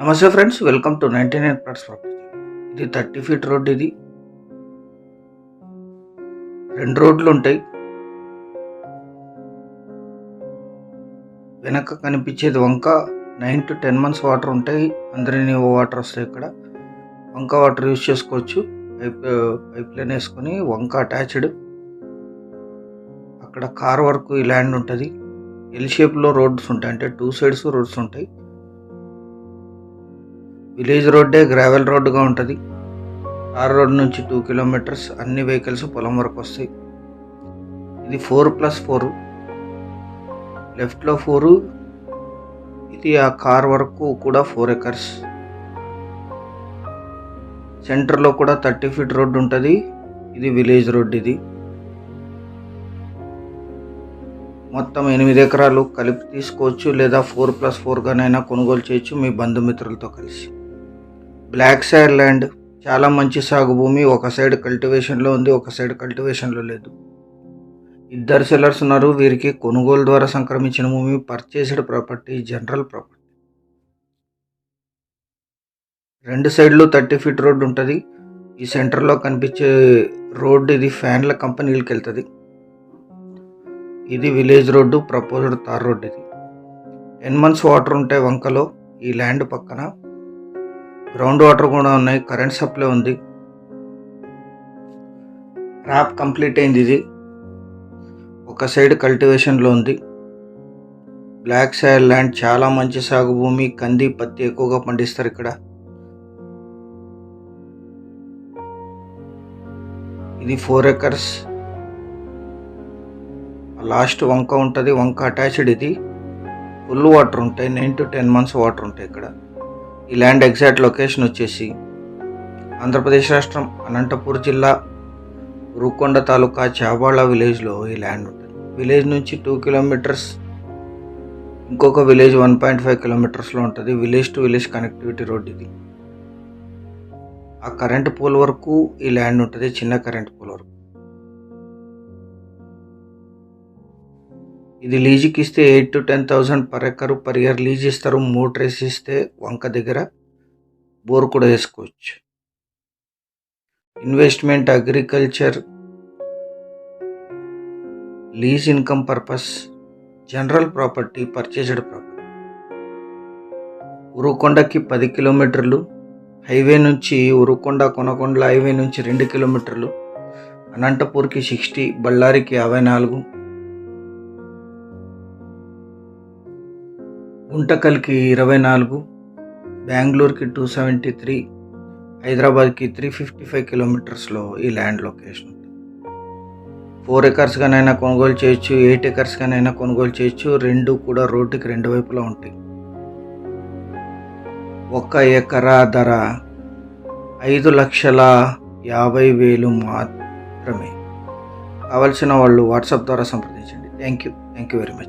నమస్తే friends, welcome to 99 plots property. ఇది 30 feet road. ఇది 2 రోడ్లు ఉంటాయి. వెనక కనిపించేది వంక. 9 to 10 months వాటర్ ఉంటాయి. అందరినీ వాటర్ వస్తాయి. ఇక్కడ వంక వాటర్ యూజ్ చేసుకోవచ్చు. పైప్ లైన్ వేసుకొని వంక అటాచ్డ్. అక్కడ కార్ వరకు ఈ ల్యాండ్ ఉంటుంది. ఎల్ షేప్లో రోడ్స్ ఉంటాయి, అంటే 2 sides రోడ్స్ ఉంటాయి. విలేజ్ రోడ్డే గ్రావెల్ రోడ్డుగా ఉంటుంది. తార్ రోడ్ నుంచి 2 kilometers అన్ని వెహికల్స్ పొలం వరకు వస్తాయి. ఇది 4+4, లెఫ్ట్లో 4, ఇది ఆ కార్ వరకు కూడా 4 acres. సెంటర్లో కూడా 30 feet రోడ్డు ఉంటుంది. ఇది విలేజ్ రోడ్. ఇది మొత్తం 8 ఎకరాలు కలిపి తీసుకోవచ్చు, లేదా 4+4గానైనా కొనుగోలు చేయొచ్చు మీ బంధుమిత్రులతో కలిసి. బ్లాక్ సాయిల్ ల్యాండ్, చాలా మంచి సాగు భూమి. ఒక సైడ్ కల్టివేషన్లో ఉంది, ఒక సైడ్ కల్టివేషన్లో లేదు. ఇద్దరు సెల్లర్స్ ఉన్నారు. వీరికి కొనుగోలు ద్వారా సంక్రమించిన భూమి, పర్చేస్డ్ ప్రాపర్టీ, జనరల్ ప్రాపర్టీ. 2 సైడ్లు 30 feet రోడ్డు ఉంటుంది. ఈ సెంటర్లో కనిపించే రోడ్డు ఇది ఫ్యాన్ల కంపెనీలకు వెళ్తుంది. ఇది village road, proposed tar road. ఇది 10 months వాటర్ ఉంటాయి వంకలో. ఈ ల్యాండ్ పక్కన గ్రౌండ్ వాటర్ కూడా ఉన్నాయి. కరెంట్ సప్లై ఉంది. ర్యాప్ కంప్లీట్ అయింది. ఇది ఒక సైడ్ కల్టివేషన్లో ఉంది. బ్లాక్ సాయిల్ ల్యాండ్, చాలా మంచి సాగు భూమి. కంది, పత్తి ఎక్కువగా పండిస్తారు ఇక్కడ. ఇది 4 acres. లాస్ట్ వంక ఉంటుంది, వంక అటాచ్డ్. ఇది ఫుల్ వాటర్ ఉంటాయి. 9 to 10 months వాటర్ ఉంటాయి ఇక్కడ. ఈ ల్యాండ్ ఎగ్జాక్ట్ లొకేషన్ వచ్చేసి ఆంధ్రప్రదేశ్ రాష్ట్రం, అనంతపూర్ జిల్లా, ఉరుకొండ తాలూకా, చాబాళ విలేజ్లో ఈ ల్యాండ్ ఉంటుంది. విలేజ్ నుంచి 2 kilometers, ఇంకొక విలేజ్ 1.5 kilometersలో ఉంటుంది. Village to village connectivity road. ఇది ఆ కరెంట్ పోల్ వరకు ఈ ల్యాండ్ ఉంటుంది, చిన్న కరెంట్ పోల్ వరకు. ఇది లీజుకి ఇస్తే 8 to 10,000 per acre per year lease ఇస్తారు. మోటార్ వేసి ఇస్తే వంక దగ్గర బోర్ కూడా వేసుకోవచ్చు. Investment, agriculture, lease income purpose, general property, purchased property. ఉరుకొండకి 10 kilometers, హైవే నుంచి ఉరుకొండ కొనకొండల హైవే నుంచి 2 kilometers, అనంతపూర్కి 60, బళ్ళారికి 54, గుంటకల్కి 24, బెంగళూరుకి 273, హైదరాబాద్కి 355 kilometersలో ఈ ల్యాండ్ లొకేషన్ ఉంటుంది. 4 acresగానైనా కొనుగోలు చేయొచ్చు, 8 acresగానైనా కొనుగోలు చేయొచ్చు. 2 కూడా రోడ్డుకి 2 వైపులా ఉంటాయి. 1 ఎకరా ధర 5,50,000 మాత్రమే. కావలసిన వాళ్ళు వాట్సాప్ ద్వారా సంప్రదించండి. Thank you very much.